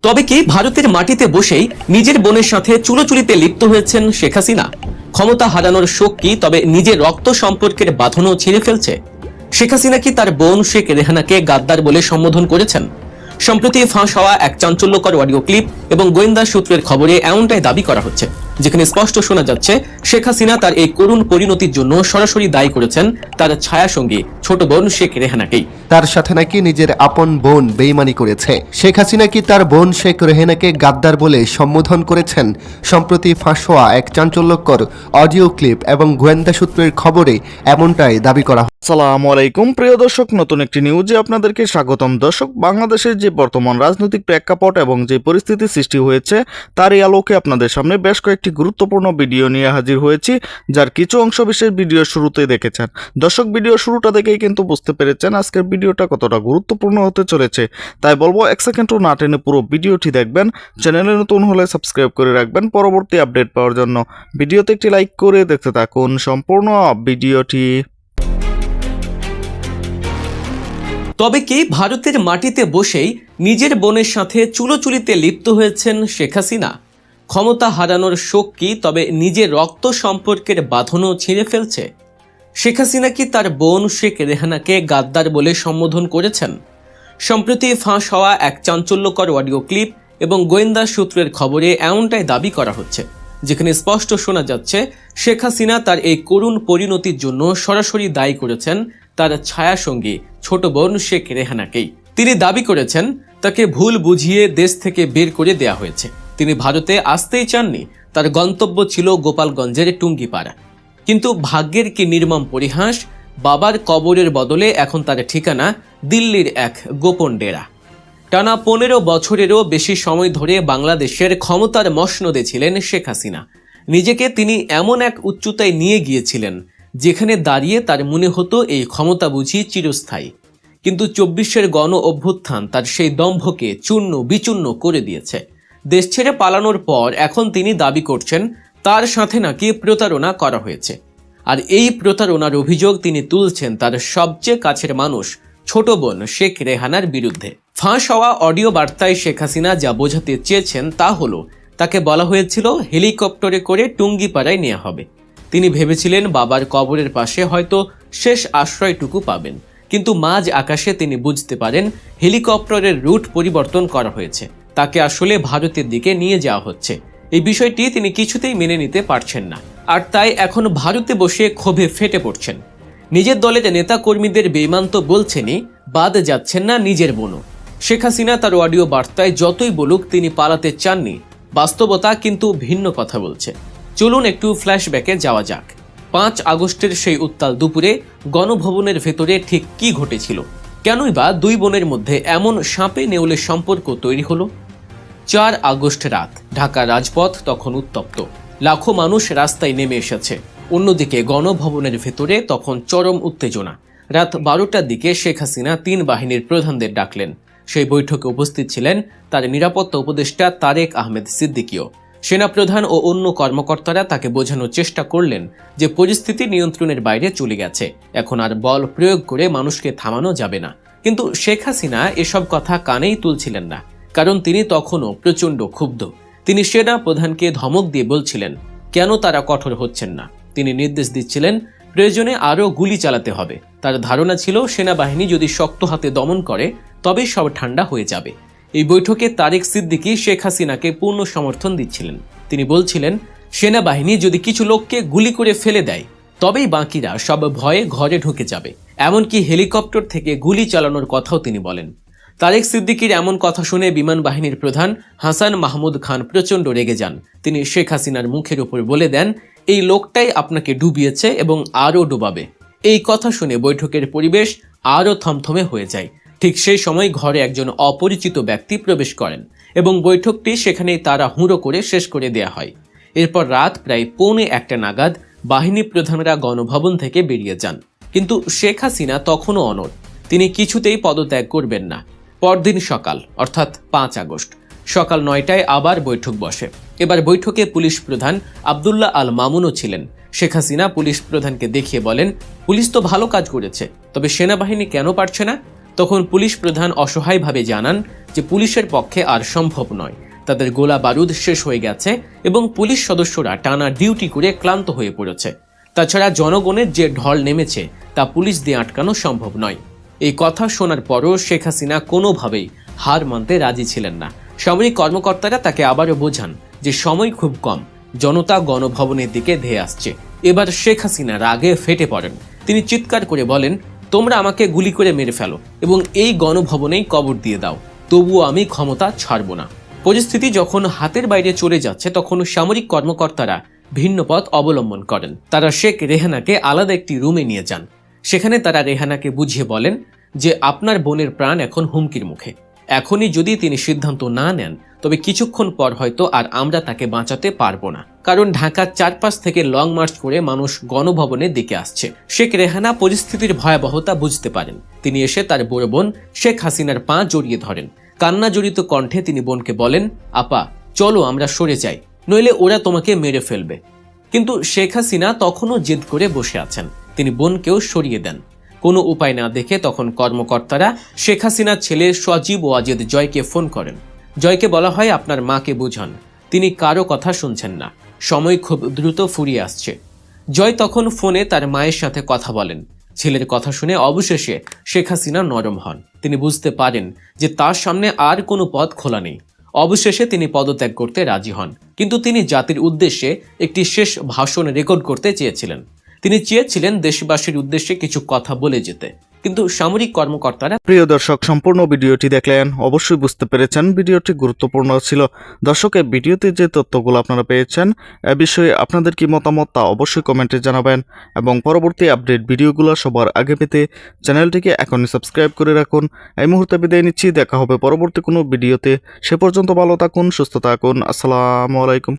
তবে কি ভারতের মাটিতে বসেই নিজের বোনের সাথে চুলোচুলিতে লিপ্ত হয়েছেন শেখ হাসিনা? ক্ষমতা হারানোর শোক কি তবে নিজের রক্ত সম্পর্কের বাঁধনও ছিঁড়ে ফেলছে? শেখ হাসিনা কি তার বোন শেখ রেহানাকে গাদ্দার বলে সম্বোধন করেছেন? সম্প্রতি ফাঁস হওয়া এক চাঞ্চল্যকর অডিও ক্লিপ এবং গোয়েন্দা সূত্রের খবরে এমনটাই দাবি করা হচ্ছে, যেখানে স্পষ্ট শোনা যাচ্ছে শেখ হাসিনা তার এই করুণ পরিণতির জন্য সরাসরি দায়ী করেছেন তার ছায়াসঙ্গী ছোট বোন শেখ রেহানাকেই। তার সাথে নাকি নিজের আপন বোন বেইমানি করেছে। শেখ হাসিনা কি তার বোন শেখ রেহানাকে গাদ্দার বলে সম্বোধন করেছেন? সম্প্রতি ফাঁস হওয়া এক চাঞ্চল্যকর অডিও ক্লিপ এবং গোয়েন্দা সূত্রের খবরে এমনটাই দাবি করা। আসসালামু আলাইকুম প্রিয় দর্শক, নতুন একটি নিউজে আপনাদেরকে স্বাগতম। দর্শক, বাংলাদেশের যে বর্তমান রাজনৈতিক প্রেক্ষাপট এবং যে পরিস্থিতি সৃষ্টি হয়েছে তারই আলোকে আপনাদের সামনে বেশ কয়েকটি গুরুত্বপূর্ণ ভিডিও নিয়ে হাজির হয়েছি, যার কিছু অংশ বিশেষ ভিডিও শুরুতেই দেখেছেন। দর্শক, ভিডিও শুরুটা দেখেই কিন্তু বুঝতে পেরেছেন আজকের ভিডিওটা কতটা গুরুত্বপূর্ণ হতে চলেছে। তাই বলবো এক সেকেন্ডও না টেনে পুরো ভিডিওটি দেখবেন। চ্যানেলে নতুন হলে সাবস্ক্রাইব করে রাখবেন পরবর্তী আপডেট পাওয়ার জন্য। ভিডিওতে একটি লাইক করে দেখতে থাকুন সম্পূর্ণ ভিডিওটি। তবে কি ভারতের মাটিতে বসেই নিজের বোনের সাথে চুলোচুলিতে লিপ্ত হয়েছেন শেখ হাসিনা? ক্ষমতা হারানোর শোক কি তবে নিজের রক্ত সম্পর্কের বাঁধনও ছিঁড়ে ফেলছে? শেখ হাসিনা কি তার বোন শেখ রেহানাকে গাদ্দার বলে সম্বোধন করেছেন? সম্প্রতি ফাঁস হওয়া এক চাঞ্চল্যকর অডিও ক্লিপ এবং গোয়েন্দা সূত্রের খবরে এমনটাই দাবি করা হচ্ছে, যেখানে স্পষ্ট শোনা যাচ্ছে শেখ হাসিনা তার এই করুণ পরিণতির জন্য সরাসরি দায়ী করেছেন তার ছায়াসঙ্গী ছোট বোন শেখ রেহানাকেই। তিনি দাবি করেছেন তাকে ভুল বুঝিয়ে দেশ থেকে বের করে দেয়া হয়েছে। তিনি ভারতে আসতেই চাননি, তার গন্তব্য ছিল গোপালগঞ্জের টুঙ্গিপাড়া। কিন্তু ভাগ্যের কি নির্মম পরিহাস, বাবার কবরের বদলে এখন তার ঠিকানা দিল্লির এক গোপন ডেরা। টানা 15 বছরেরও বেশি সময় ধরে বাংলাদেশের ক্ষমতার মসনদে ছিলেন শেখ হাসিনা। নিজেকে তিনি এমন এক উচ্চতায় নিয়ে গিয়েছিলেন যেখানে দাঁড়িয়ে তার মনে হতো এই ক্ষমতা বুঝি চিরস্থায়ী। কিন্তু 24-এর গণ অভ্যুত্থান তার সেই দম্ভকে চূর্ণ বিচূর্ণ করে দিয়েছে। দেশ ছেড়ে পালানোর পর এখন তিনি দাবি করছেন তার সাথে নাকি প্রতারণা করা হয়েছে। আর এই প্রতারণার অভিযোগ তিনি তুলছেন তার সবচেয়ে কাছের মানুষ ছোট বোন শেখ রেহানার বিরুদ্ধে। ফাঁস হওয়া অডিও বার্তায় শেখ হাসিনা যা বোঝাতে চেয়েছেন তা হলো, তাকে বলা হয়েছিল হেলিকপ্টারে করে টুঙ্গিপাড়ায় নেওয়া হবে। তিনি ভেবেছিলেন বাবার কবরের পাশে হয়তো শেষ আশ্রয়টুকু পাবেন, কিন্তু মাঝ আকাশে তিনি বুঝতে পারেন হেলিকপ্টারের রুট পরিবর্তন করা হয়েছে, তাকে আসলে ভারতের দিকে নিয়ে যাওয়া হচ্ছে। এই বিষয়টি তিনি কিছুতেই মেনে নিতে পারছেন না, আর তাই এখন ভারতে বসে ক্ষোভে ফেটে পড়ছেন। নিজের দলের নেতা কর্মীদের বেঈমান তো বলছেনই, বাদ যাচ্ছেন না নিজের বোনও। শেখ হাসিনা তার অডিও বার্তায় যতই বলুক তিনি পালাতে চাননি, বাস্তবতা কিন্তু ভিন্ন কথা বলছে। চলুন একটু ফ্ল্যাশব্যাকে যাওয়া যাক। 5 আগস্টের সেই উত্তাল দুপুরে গণভবনের ভেতরে ঠিক কি ঘটেছিল? কেনই বা দুই বোনের মধ্যে এমন সাপে নেউলে সম্পর্ক তৈরি হলো? 4 আগস্ট রাত, ঢাকা রাজপথ তখন উত্তপ্ত, লাখো মানুষ রাস্তায় নেমে এসেছে। অন্যদিকে গণভবনের ভেতরে তখন চরম উত্তেজনা। রাত 12টার দিকে শেখ হাসিনা 3 বাহিনীর প্রধানদের ডাকলেন। সেই বৈঠকে উপস্থিত ছিলেন তার নিরাপত্তা উপদেষ্টা তারেক আহমেদ সিদ্দিকীও। সেনাপ্রধান ও অন্য কর্মকর্তারা তাকে বোঝানোর চেষ্টা করলেন যে পরিস্থিতি নিয়ন্ত্রণের বাইরে চলে গেছে, এখন আর বল প্রয়োগ করে মানুষকে থামানো যাবে না। কিন্তু শেখ হাসিনা এসব কথা কানেই তুলছিলেন না, কারণ তিনি তখনও প্রচণ্ড ক্ষুব্ধ। তিনি সেনা প্রধানকে ধমক দিয়ে বলছিলেন কেন তারা কঠোর হচ্ছেন না। তিনি নির্দেশ দিচ্ছিলেন প্রয়োজনে আরও গুলি চালাতে হবে। তার ধারণা ছিল সেনাবাহিনী যদি শক্ত হাতে দমন করে তবে সব ঠান্ডা হয়ে যাবে। এই বৈঠকে তারেক সিদ্দিকী শেখ হাসিনাকে পূর্ণ সমর্থন দিচ্ছিলেন। তিনি বলছিলেন সেনাবাহিনী যদি কিছু লোককে গুলি করে ফেলে দেয় তবেই বাকিরা সব ভয়ে ঘরে ঢুকে যাবে। এমনকি হেলিকপ্টার থেকে গুলি চালানোর কথাও তিনি বলেন। তারেক সিদ্দিকীর এমন কথা শুনে বিমান বাহিনীর প্রধান হাসান মাহমুদ খান প্রচণ্ড রেগে যান। তিনি শেখ হাসিনার মুখের উপর বলে দেন এই লোকটাই আপনাকে ডুবিয়েছে এবং আরও ডুবাবে। এই কথা শুনে বৈঠকের পরিবেশ আরও থমথমে হয়ে যায়। ঠিক সেই সময় ঘরে একজন অপরিচিত ব্যক্তি প্রবেশ করেন এবং বৈঠকটি সেখানেই তারা হুঁড়ো করে শেষ করে দেয়া হয়। এরপর রাত প্রায় 1:45 নাগাদ বাহিনী প্রধানরা গণভবন থেকে বেরিয়ে যান। কিন্তু শেখ হাসিনা তখনও অনড়, তিনি কিছুতেই পদত্যাগ করবেন না। পরদিন সকাল অর্থাৎ 5 আগস্ট সকাল 9টায় আবার বৈঠক বসে। এবার বৈঠকে পুলিশ প্রধান আব্দুল্লাহ আল মামুনও ছিলেন। শেখ হাসিনা পুলিশ প্রধানকে দেখিয়ে বলেন পুলিশ তো ভালো কাজ করেছে, তবে সেনাবাহিনী কেন পারছে না? তখন পুলিশ প্রধান অসহায়ভাবে জানান যে পুলিশের পক্ষে আর সম্ভব নয়, তাদের গোলা বারুদ শেষ হয়ে গেছে এবং পুলিশ সদস্যরা টানা ডিউটি করে ক্লান্ত হয়ে পড়েছে। তাছাড়া জনগণের যে ঢল নেমেছে তা পুলিশ দিয়ে আটকানো সম্ভব নয়। এই কথা শোনার পরও শেখ হাসিনা কোনোভাবেই হার মানতে রাজি ছিলেন না। সামরিক কর্মকর্তারা তাকে আবারও বোঝান যে সময় খুব কম, জনতা গণভবনের দিকে ধেয়ে আসছে। এবার শেখ হাসিনা রাগে ফেটে পড়েন। তিনি চিৎকার করে বলেন, তোমরা আমাকে গুলি করে মেরে ফেলো এবং এই গণভবনেই কবর দিয়ে দাও, তবুও আমি ক্ষমতা ছাড়ব না। পরিস্থিতি যখন হাতের বাইরে চলে যাচ্ছে তখন সামরিক কর্মকর্তারা ভিন্ন পথ অবলম্বন করেন। তারা শেখ রেহানাকে আলাদা একটি রুমে নিয়ে যান। সেখানে তারা রেহানাকে বুঝিয়ে বলেন যে আপনার বোনের প্রাণ এখন হুমকির মুখে। এখনই যদি তিনি সিদ্ধান্ত না নেন তবে কিছুক্ষণ পর হয়তো আর আমরা তাকে বাঁচাতে পারবো না, কারণ ঢাকার চারপাশ থেকে লং মার্চ করে মানুষ গণভবনের দিকে আসছে। শেখ রেহানা পরিস্থিতির ভয়াবহতা বুঝতে পারেন। তিনি এসে তার বড় বোন শেখ হাসিনার পা জড়িয়ে ধরেন। কান্না জড়িত কণ্ঠে তিনি বোনকে বলেন, আপা চলো আমরা সরে যাই, নইলে ওরা তোমাকে মেরে ফেলবে। কিন্তু শেখ হাসিনা তখনও জেদ করে বসে আছেন। তিনি বোনকেও সরিয়ে দেন। কোনো উপায় না দেখে তখন কর্মকর্তারা শেখ হাসিনার ছেলে সজীব ওয়াজেদ জয়কে ফোন করেন। জয়কে বলা হয়, আপনার মাকে বুঝান, তিনি কারো কথা শুনছেন না, সময় খুব দ্রুত ফুরিয়ে আসছে। জয় তখন ফোনে তার মায়ের সাথে কথা বলেন। ছেলের কথা শুনে অবশেষে শেখ হাসিনা নরম হন। তিনি বুঝতে পারেন যে তার সামনে আর কোনো পথ খোলা নেই। অবশেষে তিনি পদত্যাগ করতে রাজি হন। কিন্তু তিনি জাতির উদ্দেশ্যে একটি শেষ ভাষণ রেকর্ড করতে চেয়েছিলেন। তিনি চেয়েছিলেন দেশবাসীর উদ্দেশ্যে কিছু কথা বলে যেতে, কিন্তু সামরিক কর্মকর্তারা। প্রিয় দর্শক, সম্পূর্ণ ভিডিওটি দেখলেন, অবশ্যই বুঝতে পেরেছেন ভিডিওটি গুরুত্বপূর্ণ ছিল। দর্শক, এই ভিডিওতে যে তথ্যগুলো আপনারা পেয়েছেন এ বিষয়ে আপনাদের কি মতামত তা অবশ্যই কমেন্টে জানাবেন এবং পরবর্তী আপডেট ভিডিওগুলো সবার আগে পেতে চ্যানেলটিকে এখনই সাবস্ক্রাইব করে রাখুন। এই মুহূর্তে বিদায় নিচ্ছি, দেখা হবে পরবর্তী কোনো ভিডিওতে। সে পর্যন্ত ভালো থাকুন, সুস্থ থাকুন। আসসালামু আলাইকুম।